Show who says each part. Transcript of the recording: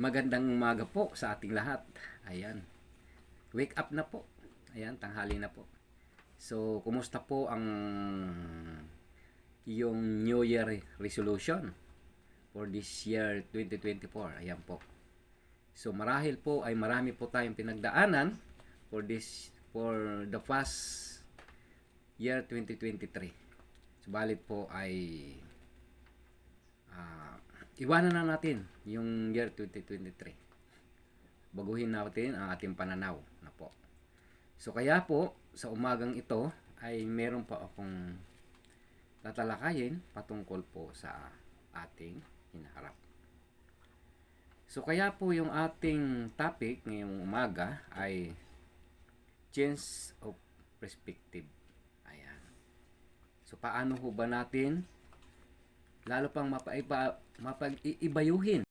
Speaker 1: Magandang umaga po sa ating lahat. Ayan. Wake up na po. Ayan, tanghali na po. So, kumusta po ang yung New Year resolution for this year 2024? Ayan po. So, marahil po ay marami po tayong pinagdaanan for the past year 2023. Subalit po ay iwanan na natin yung year 2023. Baguhin natin ang ating pananaw na po. So kaya po, sa umagang ito ay meron pa akong tatalakayin patungkol po sa ating hinaharap. So kaya po yung ating topic ngayong umaga ay change of perspective. Ayan. So paano ho ba natin lalo pang mapag-iibayuhin